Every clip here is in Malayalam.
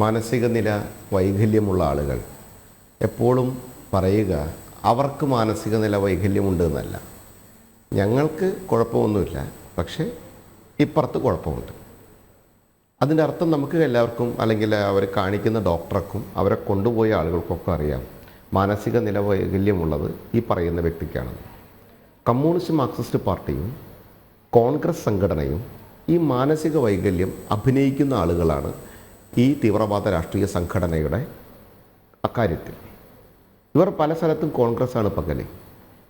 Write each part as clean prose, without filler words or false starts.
മാനസിക നില വൈകല്യമുള്ള ആളുകൾ എപ്പോഴും പറയുക അവർക്ക് മാനസിക നില വൈകല്യമുണ്ട് എന്നല്ല. ഞങ്ങൾക്ക് കുഴപ്പമൊന്നുമില്ല, പക്ഷേ ഇപ്പുറത്ത് കുഴപ്പമുണ്ട്. അതിൻ്റെ അർത്ഥം നമുക്ക് എല്ലാവർക്കും, അല്ലെങ്കിൽ അവർ കാണിക്കുന്ന ഡോക്ടർക്കും അവരെ കൊണ്ടുപോയ ആളുകൾക്കൊക്കെ അറിയാം മാനസിക നില വൈകല്യമുള്ളത് ഈ പറയുന്ന വ്യക്തിക്കാണെന്ന്. കമ്മ്യൂണിസ്റ്റ് മാർക്സിസ്റ്റ് പാർട്ടിയും കോൺഗ്രസ് സംഘടനയും ഈ മാനസിക വൈകല്യം അഭിനയിക്കുന്ന ആളുകളാണ് ഈ തീവ്രവാദ രാഷ്ട്രീയ സംഘടനയുടെ അക്കാര്യത്തിൽ. ഇവർ പല സ്ഥലത്തും കോൺഗ്രസ്സാണ് പകല്,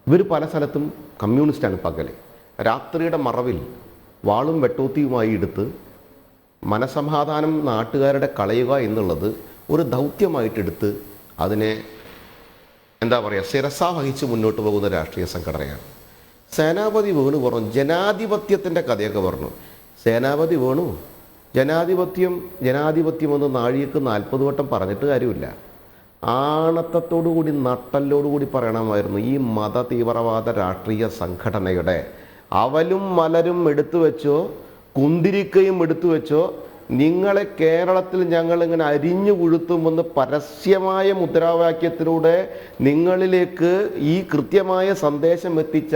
ഇവർ പല സ്ഥലത്തും കമ്മ്യൂണിസ്റ്റാണ് പകല്. രാത്രിയുടെ മറവിൽ വാളും വെട്ടൂത്തിയുമായി എടുത്ത് മനസമാധാനം നാട്ടുകാരുടെ കളയുക എന്നുള്ളത് ഒരു ദൗത്യമായിട്ടെടുത്ത് അതിനെ ശിരസാ വഹിച്ച് മുന്നോട്ട് പോകുന്ന രാഷ്ട്രീയ സംഘടനയാണ്. സേനാപതി വേണു പറഞ്ഞു, ജനാധിപത്യത്തിൻ്റെ കഥയൊക്കെ പറഞ്ഞു. സേനാപതി വേണു ജനാധിപത്യം എന്ന് നാഴികക്ക് 40 വട്ടം പറഞ്ഞിട്ട് കാര്യമില്ല. ആണത്തത്തോടുകൂടി നട്ടലോടുകൂടി പറയണമായിരുന്നു ഈ മത തീവ്രവാദ രാഷ്ട്രീയ സംഘടനയുടെ അവലും മലരും എടുത്തു വെച്ചോ, കുന്തിരിക്കയും എടുത്തു വെച്ചോ, നിങ്ങളെ കേരളത്തിൽ ഞങ്ങളിങ്ങനെ അരിഞ്ഞു കൊഴുത്തുമെന്ന് പരസ്യമായ മുദ്രാവാക്യത്തിലൂടെ നിങ്ങളിലേക്ക് ഈ കൃത്യമായ സന്ദേശം എത്തിച്ച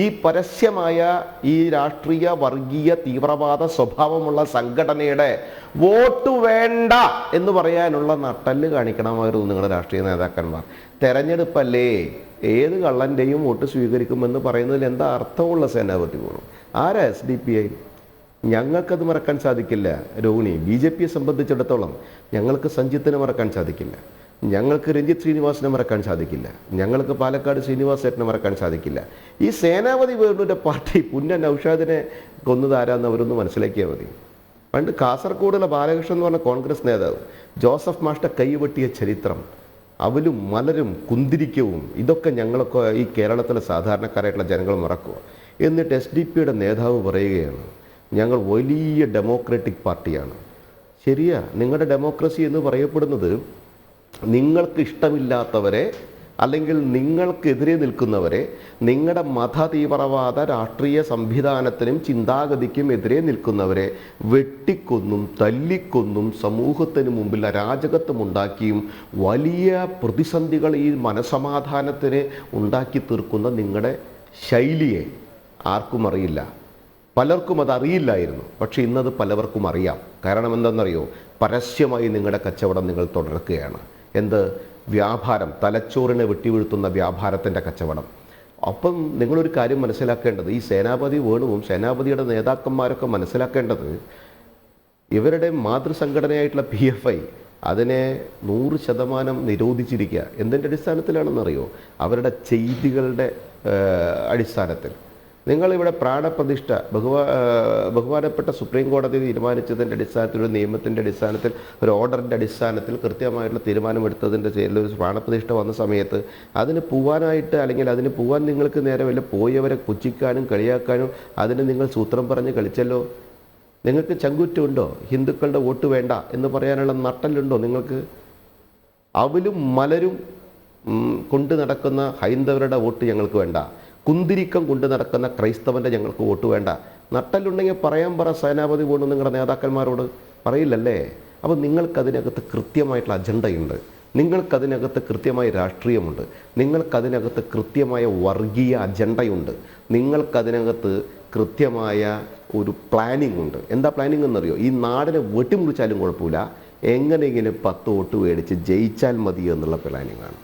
ഈ പരസ്യമായ ഈ രാഷ്ട്രീയ വർഗീയ തീവ്രവാദ സ്വഭാവമുള്ള സംഘടനയുടെ വോട്ട് വേണ്ട എന്ന് പറയാനുള്ള നട്ടല് കാണിക്കണമായിരുന്നു നിങ്ങളുടെ രാഷ്ട്രീയ നേതാക്കന്മാർ. തെരഞ്ഞെടുപ്പല്ലേ, ഏത് കള്ളൻ്റെയും വോട്ട് സ്വീകരിക്കുമെന്ന് പറയുന്നതിൽ എന്താ അർത്ഥമുള്ള സേനാപതി പോലും? ആരാ SDPI? ഞങ്ങൾക്കത് മറക്കാൻ സാധിക്കില്ല രോഹിണി. BJPയെ സംബന്ധിച്ചിടത്തോളം ഞങ്ങൾക്ക് സഞ്ജിത്തിനെ മറക്കാൻ സാധിക്കില്ല, ഞങ്ങൾക്ക് രഞ്ജിത്ത് ശ്രീനിവാസിനെ മറക്കാൻ സാധിക്കില്ല, ഞങ്ങൾക്ക് പാലക്കാട് ശ്രീനിവാസേട്ടനെ മറക്കാൻ സാധിക്കില്ല. ഈ സേനാപതി വേണുവിൻ്റെ പാർട്ടി പുന്നൻ നൗഷാദിനെ കൊന്നതാരാന്ന് അവരൊന്ന് മനസ്സിലാക്കിയാൽ മതി. പണ്ട് കാസർഗോഡുള്ള ബാലകൃഷ്ണൻ എന്ന് പറഞ്ഞ കോൺഗ്രസ് നേതാവ് ജോസഫ് മാഷ്ട കൈവെട്ടിയ ചരിത്രം, അവലും മലരും കുന്തിരിക്കവും, ഇതൊക്കെ ഞങ്ങളൊക്കെ ഈ കേരളത്തിലെ സാധാരണക്കാരായിട്ടുള്ള ജനങ്ങൾ മറക്കുക. എന്നിട്ട് SDPയുടെ നേതാവ് പറയുകയാണ് ഞങ്ങൾ വലിയ ഡെമോക്രാറ്റിക് പാർട്ടിയാണ്. ശരിയാ, നിങ്ങളുടെ ഡെമോക്രസി എന്ന് പറയപ്പെടുന്നത് നിങ്ങൾക്ക് ഇഷ്ടമില്ലാത്തവരെ, അല്ലെങ്കിൽ നിങ്ങൾക്കെതിരെ നിൽക്കുന്നവരെ, നിങ്ങളുടെ മത തീവ്രവാദ രാഷ്ട്രീയ സംവിധാനത്തിനും ചിന്താഗതിക്കും എതിരെ നിൽക്കുന്നവരെ വെട്ടിക്കൊന്നും തല്ലിക്കൊന്നും സമൂഹത്തിന് മുമ്പിൽ അരാജകത്വമുണ്ടാക്കിയും വലിയ പ്രതിസന്ധികൾ ഈ മനസമാധാനത്തിന് ഉണ്ടാക്കി തീർക്കുന്ന നിങ്ങളുടെ ശൈലിയെ ആർക്കും അറിയില്ല. പലർക്കും അതറിയില്ലായിരുന്നു, പക്ഷേ ഇന്നത് പലവർക്കും അറിയാം. കാരണം എന്തെന്നറിയോ? പരസ്യമായി നിങ്ങളുടെ കച്ചവടം നിങ്ങൾ തുടർക്കുകയാണ്. എന്ത് വ്യാപാരം? തലച്ചോറിനെ വെട്ടിവീഴ്ത്തുന്ന വ്യാപാരത്തിൻ്റെ കച്ചവടം. അപ്പം നിങ്ങളൊരു കാര്യം മനസ്സിലാക്കേണ്ടത്, ഈ സേനാപതി വേണുവും സേനാപതിയുടെ നേതാക്കന്മാരൊക്കെ മനസ്സിലാക്കേണ്ടത്, ഇവരുടെ മാതൃസംഘടനയായിട്ടുള്ള PFI അതിനെ 100% നിരോധിച്ചിരിക്കുക. എന്തിൻ്റെ അടിസ്ഥാനത്തിലാണെന്നറിയോ? അവരുടെ ചെയ്തികളുടെ അടിസ്ഥാനത്തിൽ. നിങ്ങളിവിടെ പ്രാണപ്രതിഷ്ഠ ബഹുമാനപ്പെട്ട സുപ്രീം കോടതി തീരുമാനിച്ചതിൻ്റെ അടിസ്ഥാനത്തിൽ, ഒരു നിയമത്തിൻ്റെ അടിസ്ഥാനത്തിൽ, ഒരു ഓർഡറിൻ്റെ അടിസ്ഥാനത്തിൽ കൃത്യമായിട്ടുള്ള തീരുമാനമെടുത്തതിൻ്റെ പേരിൽ ഒരു പ്രാണപ്രതിഷ്ഠ വന്ന സമയത്ത് അതിന് പോവാനായിട്ട്, അല്ലെങ്കിൽ അതിന് പോവാൻ നിങ്ങൾക്ക് നേരമല്ല, പോയവരെ പുച്ഛിക്കാനും കളിയാക്കാനും അതിന് നിങ്ങൾ സൂത്രം പറഞ്ഞ് കളിച്ചല്ലോ. നിങ്ങൾക്ക് ചങ്കുറ്റുണ്ടോ? ഹിന്ദുക്കളുടെ വോട്ട് വേണ്ട എന്ന് പറയാനുള്ള നട്ടലുണ്ടോ നിങ്ങൾക്ക്? അവലും മലരും കൊണ്ട് നടക്കുന്ന ഹൈന്ദവരുടെ വോട്ട് ഞങ്ങൾക്ക് വേണ്ട, കുന്തിരിക്കം കൊണ്ട് നടക്കുന്ന ക്രൈസ്തവൻ്റെ ഞങ്ങൾക്ക് വോട്ട് വേണ്ട. നട്ടലുണ്ടെങ്കിൽ പറയാൻ പറ സേനാപതി വേണു നിങ്ങളുടെ നേതാക്കന്മാരോട്. പറയില്ലല്ലേ? അപ്പോൾ നിങ്ങൾക്കതിനകത്ത് കൃത്യമായിട്ടുള്ള അജണ്ടയുണ്ട്, നിങ്ങൾക്കതിനകത്ത് കൃത്യമായ രാഷ്ട്രീയമുണ്ട്, നിങ്ങൾക്കതിനകത്ത് കൃത്യമായ വർഗീയ അജണ്ടയുണ്ട്, നിങ്ങൾക്കതിനകത്ത് കൃത്യമായ ഒരു പ്ലാനിംഗ് ഉണ്ട്. എന്താ പ്ലാനിംഗ് എന്നറിയോ? ഈ നാടിനെ വെട്ടിമുറിച്ചാലും കുഴപ്പമില്ല, എങ്ങനെയെങ്കിലും 10 വോട്ട് മേടിച്ച് ജയിച്ചാൽ മതി എന്നുള്ള പ്ലാനിങ്ങാണ്.